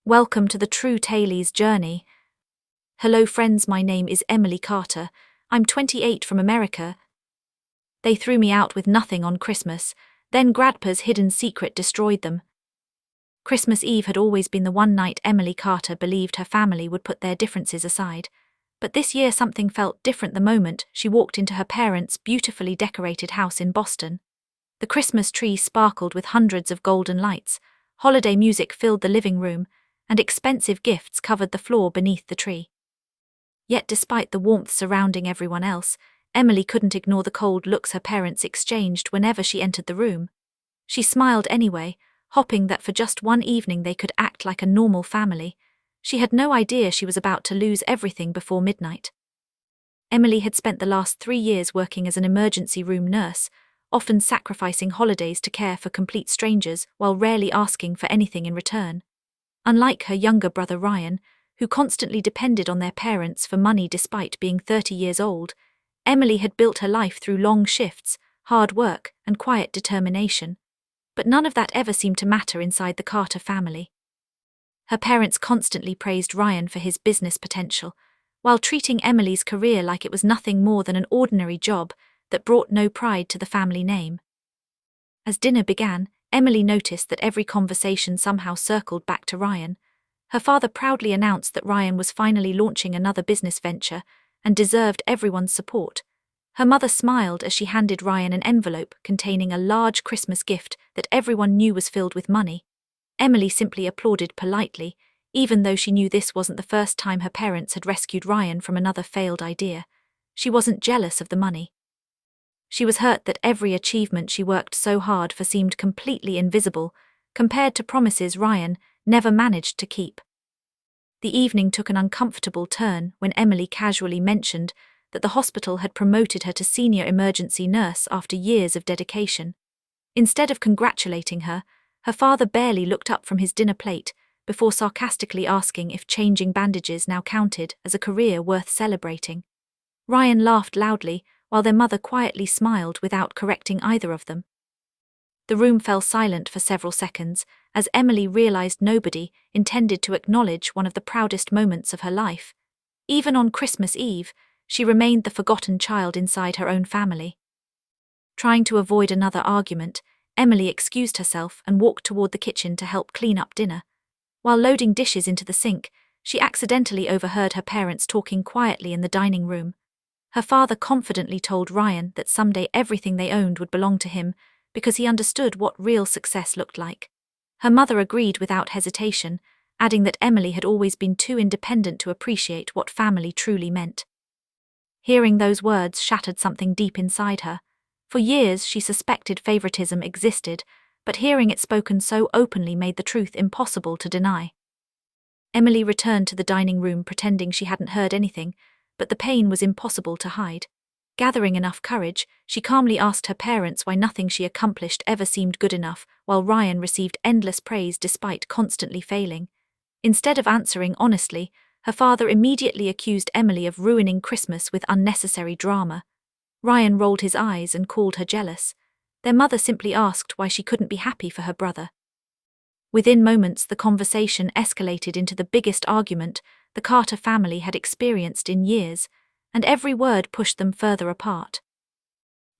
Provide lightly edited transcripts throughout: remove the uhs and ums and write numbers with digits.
Welcome to the True Taileys journey. Hello friends, my name is Emily Carter. I'm 28 from America. They threw me out with nothing on Christmas, then Grandpa's hidden secret destroyed them. Christmas Eve had always been the one night Emily Carter believed her family would put their differences aside. But this year something felt different the moment she walked into her parents' beautifully decorated house in Boston. The Christmas tree sparkled with hundreds of golden lights, holiday music filled the living room, and expensive gifts covered the floor beneath the tree. Yet despite the warmth surrounding everyone else, Emily couldn't ignore the cold looks her parents exchanged whenever she entered the room. She smiled anyway, hoping that for just one evening they could act like a normal family. She had no idea she was about to lose everything before midnight. Emily had spent the last 3 years working as an emergency room nurse, often sacrificing holidays to care for complete strangers while rarely asking for anything in return. Unlike her younger brother Ryan, who constantly depended on their parents for money despite being 30 years old, Emily had built her life through long shifts, hard work, and quiet determination. But none of that ever seemed to matter inside the Carter family. Her parents constantly praised Ryan for his business potential, while treating Emily's career like it was nothing more than an ordinary job that brought no pride to the family name. As dinner began, Emily noticed that every conversation somehow circled back to Ryan. Her father proudly announced that Ryan was finally launching another business venture and deserved everyone's support. Her mother smiled as she handed Ryan an envelope containing a large Christmas gift that everyone knew was filled with money. Emily simply applauded politely, even though she knew this wasn't the first time her parents had rescued Ryan from another failed idea. She wasn't jealous of the money. She was hurt that every achievement she worked so hard for seemed completely invisible, compared to promises Ryan never managed to keep. The evening took an uncomfortable turn when Emily casually mentioned that the hospital had promoted her to senior emergency nurse after years of dedication. Instead of congratulating her, her father barely looked up from his dinner plate before sarcastically asking if changing bandages now counted as a career worth celebrating. Ryan laughed loudly, while their mother quietly smiled without correcting either of them. The room fell silent for several seconds as Emily realized nobody intended to acknowledge one of the proudest moments of her life. Even on Christmas Eve, she remained the forgotten child inside her own family. Trying to avoid another argument, Emily excused herself and walked toward the kitchen to help clean up dinner. While loading dishes into the sink, she accidentally overheard her parents talking quietly in the dining room. Her father confidently told Ryan that someday everything they owned would belong to him because he understood what real success looked like. Her mother agreed without hesitation, adding that Emily had always been too independent to appreciate what family truly meant. Hearing those words shattered something deep inside her. For years she suspected favoritism existed, but hearing it spoken so openly made the truth impossible to deny. Emily returned to the dining room pretending she hadn't heard anything, but the pain was impossible to hide. Gathering enough courage, she calmly asked her parents why nothing she accomplished ever seemed good enough, while Ryan received endless praise despite constantly failing. Instead of answering honestly, her father immediately accused Emily of ruining Christmas with unnecessary drama. Ryan rolled his eyes and called her jealous. Their mother simply asked why she couldn't be happy for her brother. Within moments, the conversation escalated into the biggest argument the Carter family had experienced in years, and every word pushed them further apart.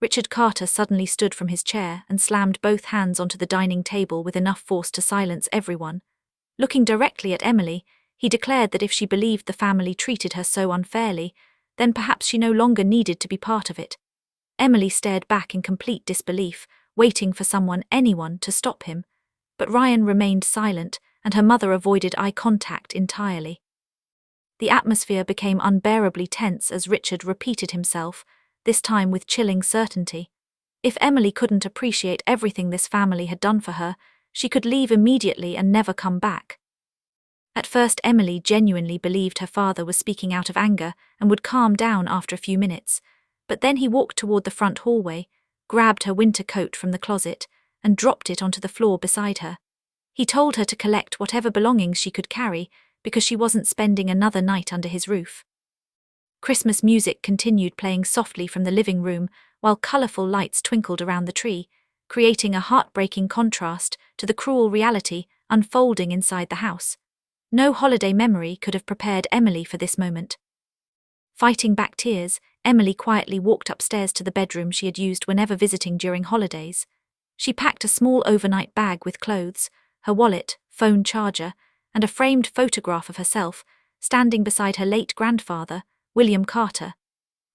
Richard Carter suddenly stood from his chair and slammed both hands onto the dining table with enough force to silence everyone. Looking directly at Emily, he declared that if she believed the family treated her so unfairly, then perhaps she no longer needed to be part of it. Emily stared back in complete disbelief, waiting for anyone to stop him. But Ryan remained silent, and her mother avoided eye contact entirely. The atmosphere became unbearably tense as Richard repeated himself, this time with chilling certainty. If Emily couldn't appreciate everything this family had done for her, she could leave immediately and never come back. At first, Emily genuinely believed her father was speaking out of anger and would calm down after a few minutes, but then he walked toward the front hallway, grabbed her winter coat from the closet, and dropped it onto the floor beside her. He told her to collect whatever belongings she could carry because she wasn't spending another night under his roof. Christmas music continued playing softly from the living room while colorful lights twinkled around the tree, creating a heartbreaking contrast to the cruel reality unfolding inside the house. No holiday memory could have prepared Emily for this moment. Fighting back tears, Emily quietly walked upstairs to the bedroom she had used whenever visiting during holidays. She packed a small overnight bag with clothes, her wallet, phone charger, and a framed photograph of herself, standing beside her late grandfather, William Carter.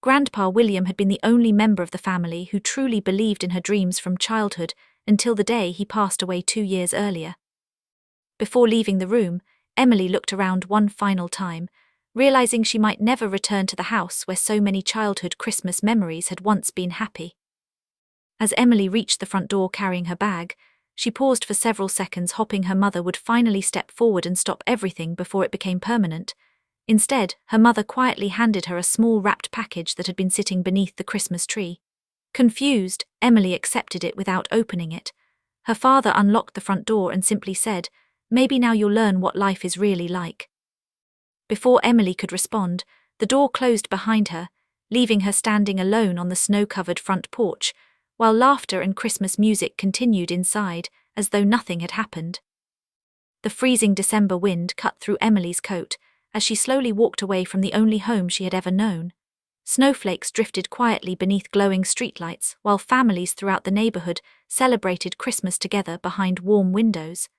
Grandpa William had been the only member of the family who truly believed in her dreams from childhood until the day he passed away 2 years earlier. Before leaving the room, Emily looked around one final time, realizing she might never return to the house where so many childhood Christmas memories had once been happy. As Emily reached the front door carrying her bag, she paused for several seconds, hoping her mother would finally step forward and stop everything before it became permanent. Instead, her mother quietly handed her a small wrapped package that had been sitting beneath the Christmas tree. Confused, Emily accepted it without opening it. Her father unlocked the front door and simply said, "Maybe now you'll learn what life is really like." Before Emily could respond, the door closed behind her, leaving her standing alone on the snow-covered front porch, while laughter and Christmas music continued inside, as though nothing had happened. The freezing December wind cut through Emily's coat as she slowly walked away from the only home she had ever known. Snowflakes drifted quietly beneath glowing streetlights, while families throughout the neighborhood celebrated Christmas together behind warm windows.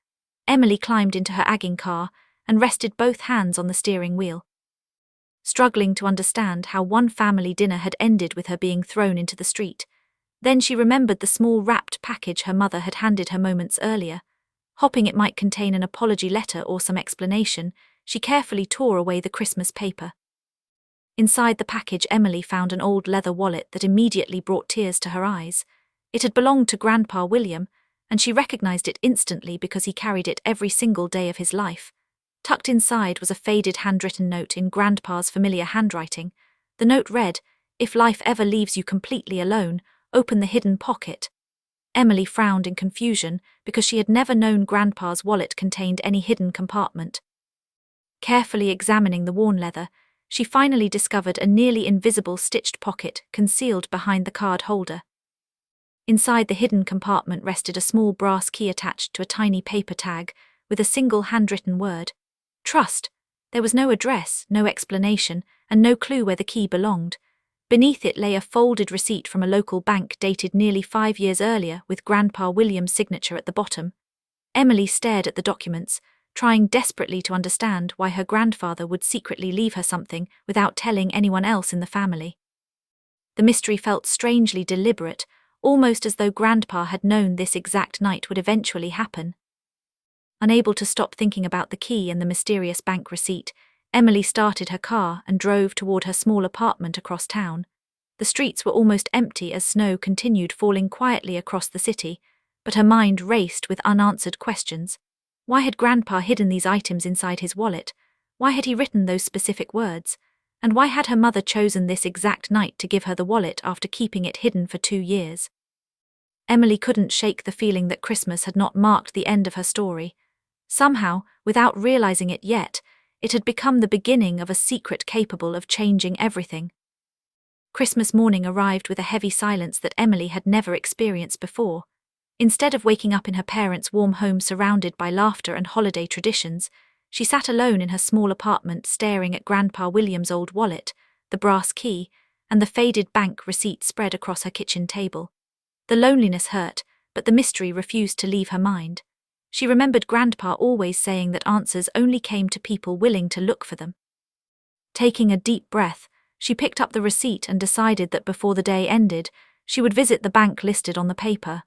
Emily climbed into her agging car and rested both hands on the steering wheel. Struggling to understand how one family dinner had ended with her being thrown into the street, then she remembered the small wrapped package her mother had handed her moments earlier. Hoping it might contain an apology letter or some explanation, she carefully tore away the Christmas paper. Inside the package, Emily found an old leather wallet that immediately brought tears to her eyes. It had belonged to Grandpa William, and she recognized it instantly because he carried it every single day of his life. Tucked inside was a faded handwritten note in Grandpa's familiar handwriting. The note read, "If life ever leaves you completely alone, open the hidden pocket." Emily frowned in confusion because she had never known Grandpa's wallet contained any hidden compartment. Carefully examining the worn leather, she finally discovered a nearly invisible stitched pocket concealed behind the card holder. Inside the hidden compartment rested a small brass key attached to a tiny paper tag with a single handwritten word, "Trust." There was no address, no explanation, and no clue where the key belonged. Beneath it lay a folded receipt from a local bank dated nearly 5 years earlier with Grandpa William's signature at the bottom. Emily stared at the documents, trying desperately to understand why her grandfather would secretly leave her something without telling anyone else in the family. The mystery felt strangely deliberate, almost as though Grandpa had known this exact night would eventually happen. Unable to stop thinking about the key and the mysterious bank receipt, Emily started her car and drove toward her small apartment across town. The streets were almost empty as snow continued falling quietly across the city, but her mind raced with unanswered questions. Why had Grandpa hidden these items inside his wallet? Why had he written those specific words? And why had her mother chosen this exact night to give her the wallet after keeping it hidden for 2 years? Emily couldn't shake the feeling that Christmas had not marked the end of her story. Somehow, without realizing it yet, it had become the beginning of a secret capable of changing everything. Christmas morning arrived with a heavy silence that Emily had never experienced before. Instead of waking up in her parents' warm home surrounded by laughter and holiday traditions, she sat alone in her small apartment staring at Grandpa William's old wallet, the brass key, and the faded bank receipt spread across her kitchen table. The loneliness hurt, but the mystery refused to leave her mind. She remembered Grandpa always saying that answers only came to people willing to look for them. Taking a deep breath, she picked up the receipt and decided that before the day ended, she would visit the bank listed on the paper.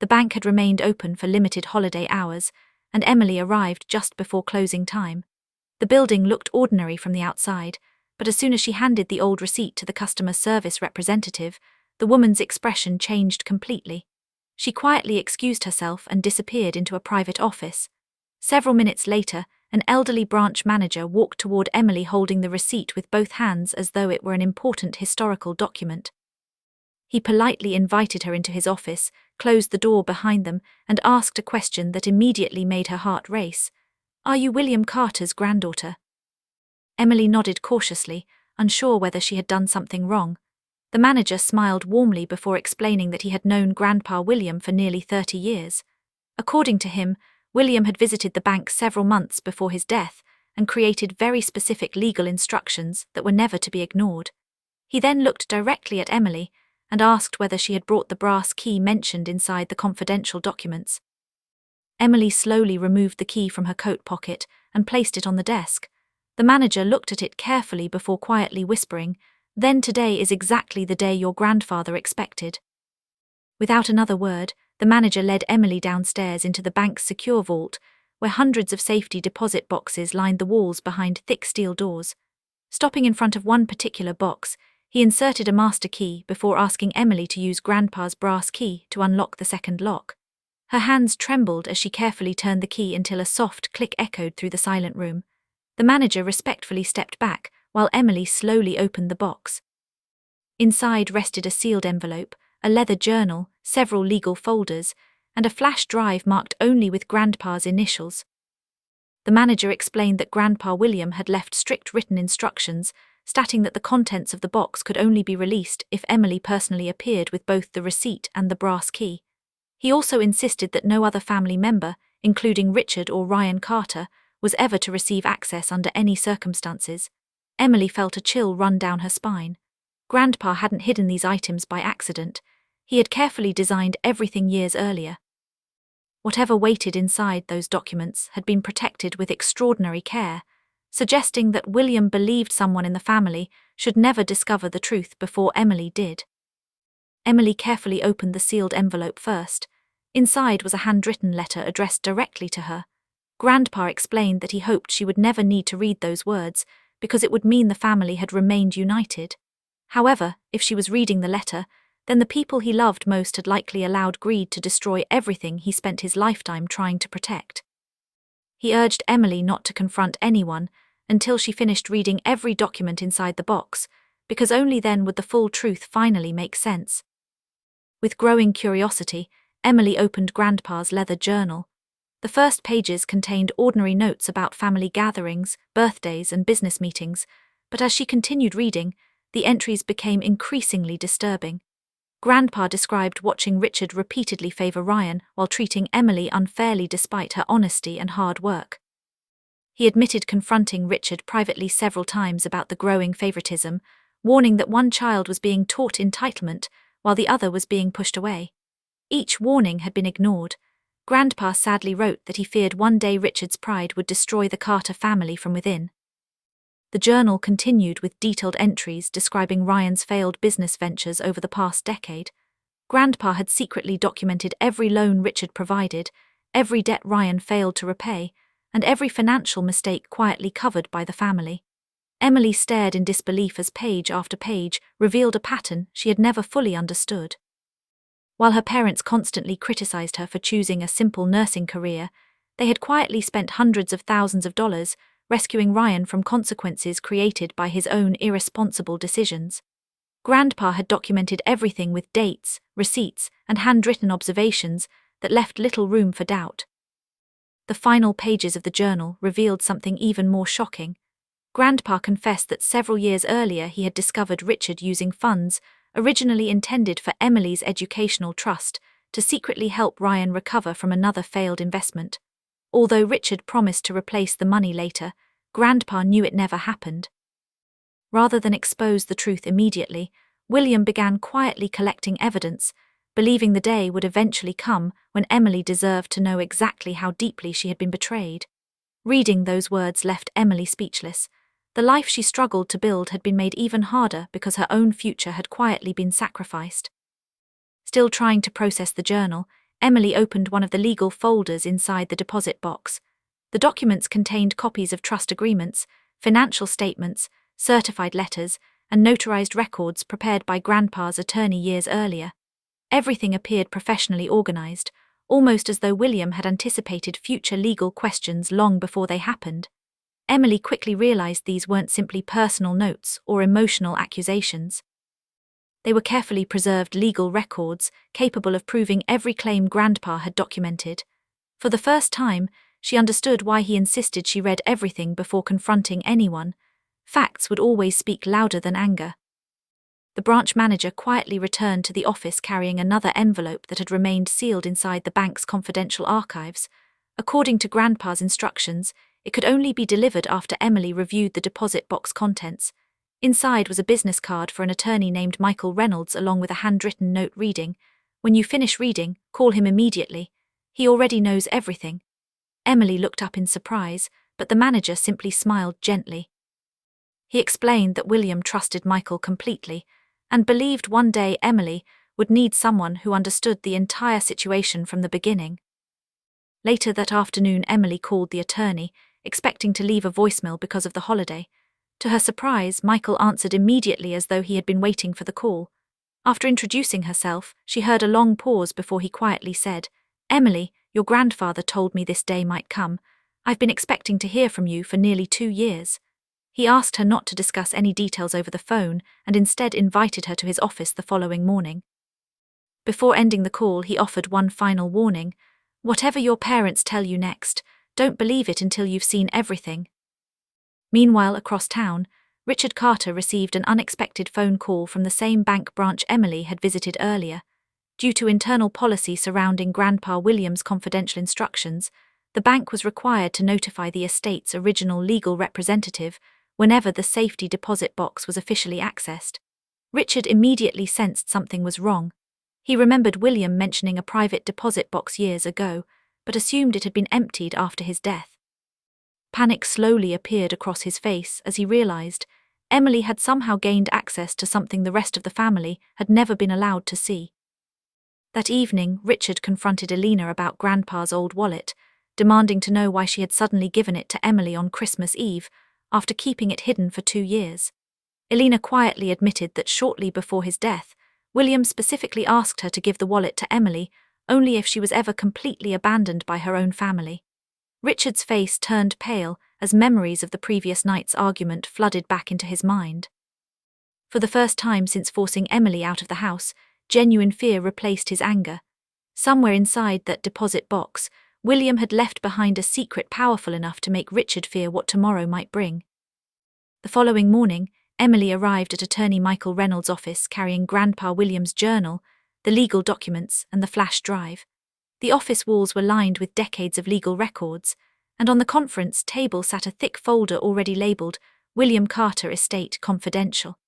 The bank had remained open for limited holiday hours, and Emily arrived just before closing time. The building looked ordinary from the outside, but as soon as she handed the old receipt to the customer service representative, the woman's expression changed completely. She quietly excused herself and disappeared into a private office. Several minutes later, an elderly branch manager walked toward Emily holding the receipt with both hands as though it were an important historical document. He politely invited her into his office, closed the door behind them, and asked a question that immediately made her heart race. "Are you William Carter's granddaughter?" Emily nodded cautiously, unsure whether she had done something wrong. The manager smiled warmly before explaining that he had known Grandpa William for nearly 30 years. According to him, William had visited the bank several months before his death and created very specific legal instructions that were never to be ignored. He then looked directly at Emily and asked whether she had brought the brass key mentioned inside the confidential documents. Emily slowly removed the key from her coat pocket and placed it on the desk. The manager looked at it carefully before quietly whispering, "Then today is exactly the day your grandfather expected." Without another word, the manager led Emily downstairs into the bank's secure vault, where hundreds of safety deposit boxes lined the walls behind thick steel doors. Stopping in front of one particular box, he inserted a master key before asking Emily to use Grandpa's brass key to unlock the second lock. Her hands trembled as she carefully turned the key until a soft click echoed through the silent room. The manager respectfully stepped back while Emily slowly opened the box. Inside rested a sealed envelope, a leather journal, several legal folders, and a flash drive marked only with Grandpa's initials. The manager explained that Grandpa William had left strict written instructions, stating that the contents of the box could only be released if Emily personally appeared with both the receipt and the brass key. He also insisted that no other family member, including Richard or Ryan Carter, was ever to receive access under any circumstances. Emily felt a chill run down her spine. Grandpa hadn't hidden these items by accident. He had carefully designed everything years earlier. Whatever waited inside those documents had been protected with extraordinary care, suggesting that William believed someone in the family should never discover the truth before Emily did. Emily carefully opened the sealed envelope first. Inside was a handwritten letter addressed directly to her. Grandpa explained that he hoped she would never need to read those words because it would mean the family had remained united. However, if she was reading the letter, then the people he loved most had likely allowed greed to destroy everything he spent his lifetime trying to protect. He urged Emily not to confront anyone until she finished reading every document inside the box, because only then would the full truth finally make sense. With growing curiosity, Emily opened Grandpa's leather journal. The first pages contained ordinary notes about family gatherings, birthdays, and business meetings, but as she continued reading, the entries became increasingly disturbing. Grandpa described watching Richard repeatedly favor Ryan while treating Emily unfairly despite her honesty and hard work. He admitted confronting Richard privately several times about the growing favoritism, warning that one child was being taught entitlement while the other was being pushed away. Each warning had been ignored. Grandpa sadly wrote that he feared one day Richard's pride would destroy the Carter family from within. The journal continued with detailed entries describing Ryan's failed business ventures over the past decade. Grandpa had secretly documented every loan Richard provided, every debt Ryan failed to repay, and every financial mistake quietly covered by the family. Emily stared in disbelief as page after page revealed a pattern she had never fully understood. While her parents constantly criticized her for choosing a simple nursing career, they had quietly spent hundreds of thousands of dollars rescuing Ryan from consequences created by his own irresponsible decisions. Grandpa had documented everything with dates, receipts, and handwritten observations that left little room for doubt. The final pages of the journal revealed something even more shocking. Grandpa confessed that several years earlier he had discovered Richard using funds originally intended for Emily's educational trust to secretly help Ryan recover from another failed investment. Although Richard promised to replace the money later, Grandpa knew it never happened. Rather than expose the truth immediately, William began quietly collecting evidence, believing the day would eventually come when Emily deserved to know exactly how deeply she had been betrayed. Reading those words left Emily speechless. The life she struggled to build had been made even harder because her own future had quietly been sacrificed. Still trying to process the journal, Emily opened one of the legal folders inside the deposit box. The documents contained copies of trust agreements, financial statements, certified letters, and notarized records prepared by Grandpa's attorney years earlier. Everything appeared professionally organized, almost as though William had anticipated future legal questions long before they happened. Emily quickly realized these weren't simply personal notes or emotional accusations. They were carefully preserved legal records capable of proving every claim Grandpa had documented. For the first time, she understood why he insisted she read everything before confronting anyone. Facts would always speak louder than anger. The branch manager quietly returned to the office carrying another envelope that had remained sealed inside the bank's confidential archives. According to Grandpa's instructions, it could only be delivered after Emily reviewed the deposit box contents. Inside was a business card for an attorney named Michael Reynolds along with a handwritten note reading, "When you finish reading, call him immediately. He already knows everything." Emily looked up in surprise, but the manager simply smiled gently. He explained that William trusted Michael completely and believed one day Emily would need someone who understood the entire situation from the beginning. Later that afternoon, Emily called the attorney, expecting to leave a voicemail because of the holiday. To her surprise, Michael answered immediately as though he had been waiting for the call. After introducing herself, she heard a long pause before he quietly said, "Emily, your grandfather told me this day might come. I've been expecting to hear from you for nearly 2 years." He asked her not to discuss any details over the phone and instead invited her to his office the following morning. Before ending the call, he offered one final warning: "Whatever your parents tell you next, don't believe it until you've seen everything." Meanwhile, across town, Richard Carter received an unexpected phone call from the same bank branch Emily had visited earlier. Due to internal policy surrounding Grandpa William's confidential instructions, the bank was required to notify the estate's original legal representative whenever the safety deposit box was officially accessed. Richard immediately sensed something was wrong. He remembered William mentioning a private deposit box years ago, but assumed it had been emptied after his death. Panic slowly appeared across his face as he realized Emily had somehow gained access to something the rest of the family had never been allowed to see. That evening, Richard confronted Elena about Grandpa's old wallet, demanding to know why she had suddenly given it to Emily on Christmas Eve, after keeping it hidden for 2 years. Elena quietly admitted that shortly before his death, William specifically asked her to give the wallet to Emily only if she was ever completely abandoned by her own family. Richard's face turned pale as memories of the previous night's argument flooded back into his mind. For the first time since forcing Emily out of the house, genuine fear replaced his anger. Somewhere inside that deposit box, William had left behind a secret powerful enough to make Richard fear what tomorrow might bring. The following morning, Emily arrived at attorney Michael Reynolds' office carrying Grandpa William's journal, the legal documents, and the flash drive. The office walls were lined with decades of legal records, and on the conference table sat a thick folder already labeled "William Carter Estate Confidential."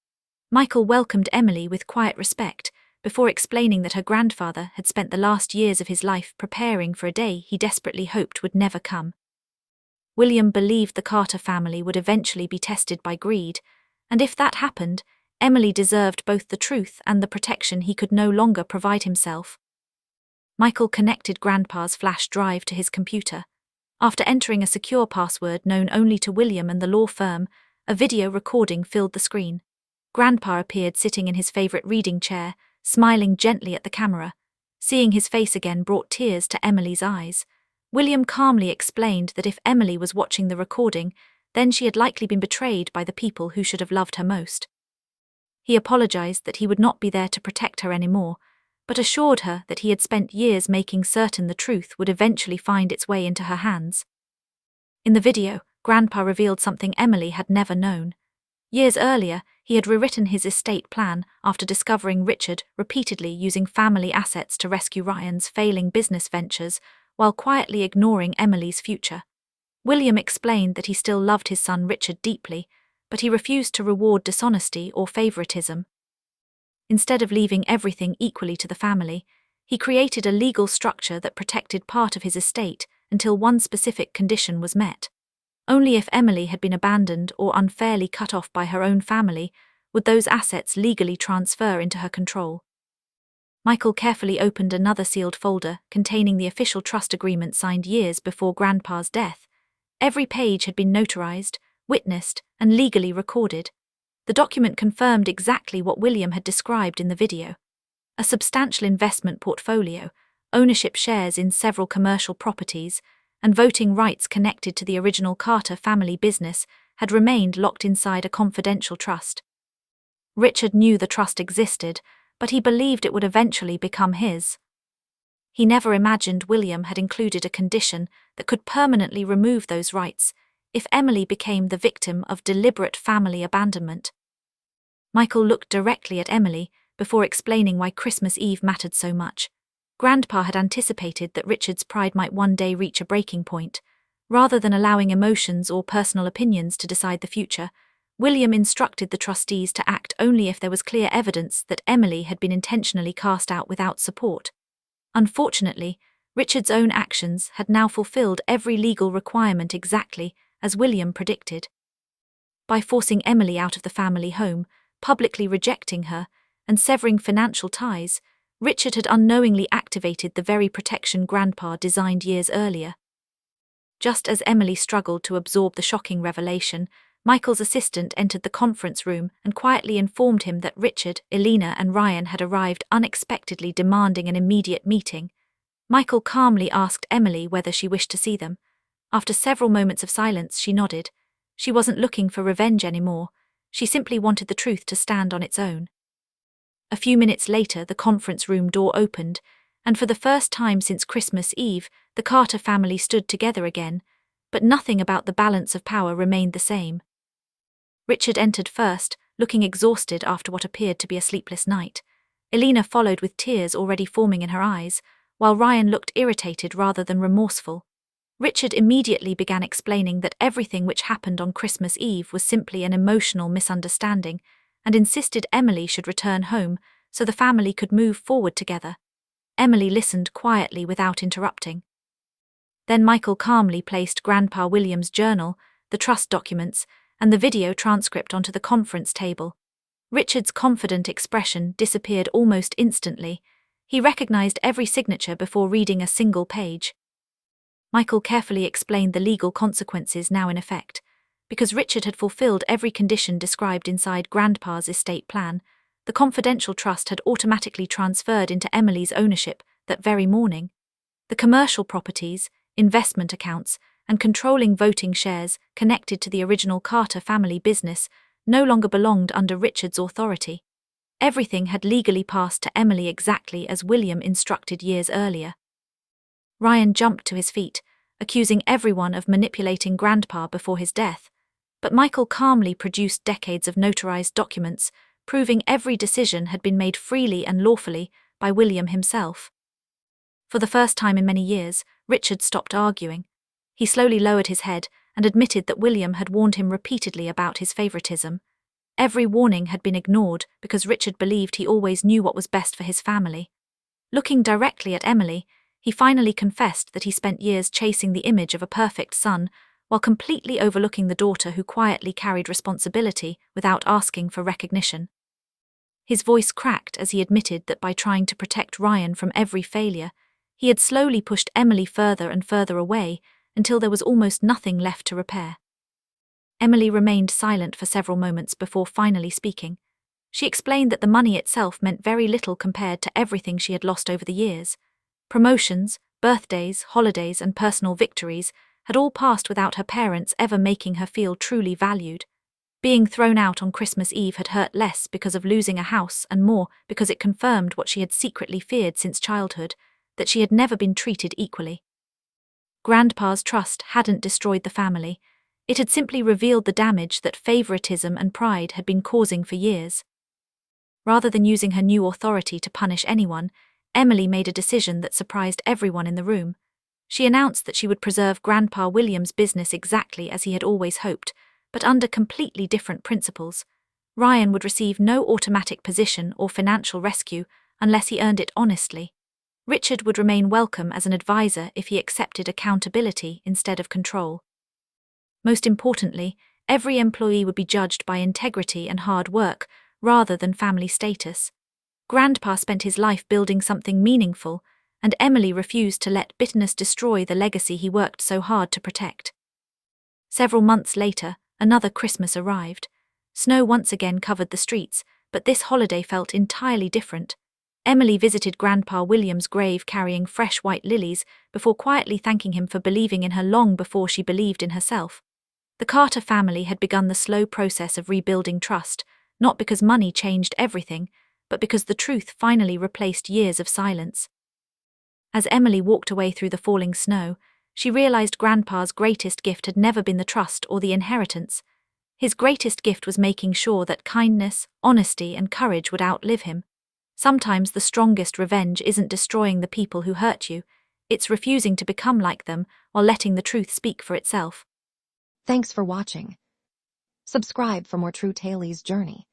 Michael welcomed Emily with quiet respect, before explaining that her grandfather had spent the last years of his life preparing for a day he desperately hoped would never come. William believed the Carter family would eventually be tested by greed, and if that happened, Emily deserved both the truth and the protection he could no longer provide himself. Michael connected Grandpa's flash drive to his computer. After entering a secure password known only to William and the law firm, a video recording filled the screen. Grandpa appeared sitting in his favorite reading chair, smiling gently at the camera. Seeing his face again brought tears to Emily's eyes. William calmly explained that if Emily was watching the recording, then she had likely been betrayed by the people who should have loved her most. He apologized that he would not be there to protect her anymore, but assured her that he had spent years making certain the truth would eventually find its way into her hands. In the video, Grandpa revealed something Emily had never known. Years earlier, he had rewritten his estate plan after discovering Richard repeatedly using family assets to rescue Ryan's failing business ventures while quietly ignoring Emily's future. William explained that he still loved his son Richard deeply, but he refused to reward dishonesty or favoritism. Instead of leaving everything equally to the family, he created a legal structure that protected part of his estate until one specific condition was met. Only if Emily had been abandoned or unfairly cut off by her own family would those assets legally transfer into her control. Michael carefully opened another sealed folder containing the official trust agreement signed years before Grandpa's death. Every page had been notarized, witnessed, and legally recorded. The document confirmed exactly what William had described in the video. A substantial investment portfolio, ownership shares in several commercial properties, and voting rights connected to the original Carter family business had remained locked inside a confidential trust. Richard knew the trust existed, but he believed it would eventually become his. He never imagined William had included a condition that could permanently remove those rights if Emily became the victim of deliberate family abandonment. Michael looked directly at Emily before explaining why Christmas Eve mattered so much. Grandpa had anticipated that Richard's pride might one day reach a breaking point. Rather than allowing emotions or personal opinions to decide the future, William instructed the trustees to act only if there was clear evidence that Emily had been intentionally cast out without support. Unfortunately, Richard's own actions had now fulfilled every legal requirement exactly as William predicted. By forcing Emily out of the family home, publicly rejecting her, and severing financial ties, Richard had unknowingly activated the very protection Grandpa designed years earlier. Just as Emily struggled to absorb the shocking revelation, Michael's assistant entered the conference room and quietly informed him that Richard, Elena, and Ryan had arrived unexpectedly, demanding an immediate meeting. Michael calmly asked Emily whether she wished to see them. After several moments of silence, she nodded. She wasn't looking for revenge anymore. She simply wanted the truth to stand on its own. A few minutes later, the conference room door opened, and for the first time since Christmas Eve, the Carter family stood together again, but nothing about the balance of power remained the same. Richard entered first, looking exhausted after what appeared to be a sleepless night. Elena followed with tears already forming in her eyes, while Ryan looked irritated rather than remorseful. Richard immediately began explaining that everything which happened on Christmas Eve was simply an emotional misunderstanding, and insisted Emily should return home so the family could move forward together. Emily listened quietly without interrupting. Then Michael calmly placed Grandpa William's journal, the trust documents, and the video transcript onto the conference table. Richard's confident expression disappeared almost instantly. He recognized every signature before reading a single page. Michael carefully explained the legal consequences now in effect. Because Richard had fulfilled every condition described inside Grandpa's estate plan, the confidential trust had automatically transferred into Emily's ownership that very morning. The commercial properties, investment accounts, and controlling voting shares connected to the original Carter family business no longer belonged under Richard's authority. Everything had legally passed to Emily exactly as William instructed years earlier. Ryan jumped to his feet, accusing everyone of manipulating Grandpa before his death, but Michael calmly produced decades of notarized documents, proving every decision had been made freely and lawfully by William himself. For the first time in many years, Richard stopped arguing. He slowly lowered his head and admitted that William had warned him repeatedly about his favoritism. Every warning had been ignored because Richard believed he always knew what was best for his family. Looking directly at Emily, he finally confessed that he spent years chasing the image of a perfect son while completely overlooking the daughter who quietly carried responsibility without asking for recognition. His voice cracked as he admitted that by trying to protect Ryan from every failure, he had slowly pushed Emily further and further away until there was almost nothing left to repair. Emily remained silent for several moments before finally speaking. She explained that the money itself meant very little compared to everything she had lost over the years. Promotions, birthdays, holidays, and personal victories had all passed without her parents ever making her feel truly valued. Being thrown out on Christmas Eve had hurt less because of losing a house and more because it confirmed what she had secretly feared since childhood, that she had never been treated equally. Grandpa's trust hadn't destroyed the family. It had simply revealed the damage that favoritism and pride had been causing for years. Rather than using her new authority to punish anyone, Emily made a decision that surprised everyone in the room. She announced that she would preserve Grandpa William's business exactly as he had always hoped, but under completely different principles. Ryan would receive no automatic position or financial rescue unless he earned it honestly. Richard would remain welcome as an advisor if he accepted accountability instead of control. Most importantly, every employee would be judged by integrity and hard work rather than family status. Grandpa spent his life building something meaningful, and Emily refused to let bitterness destroy the legacy he worked so hard to protect. Several months later, another Christmas arrived. Snow once again covered the streets, but this holiday felt entirely different. Emily visited Grandpa William's grave carrying fresh white lilies before quietly thanking him for believing in her long before she believed in herself. The Carter family had begun the slow process of rebuilding trust, not because money changed everything, but because the truth finally replaced years of silence. As Emily walked away through the falling snow, she realized Grandpa's greatest gift had never been the trust or the inheritance. His greatest gift was making sure that kindness, honesty, and courage would outlive him. Sometimes the strongest revenge isn't destroying the people who hurt you, it's refusing to become like them or letting the truth speak for itself. Thanks for watching. Subscribe for more True Tale's journey.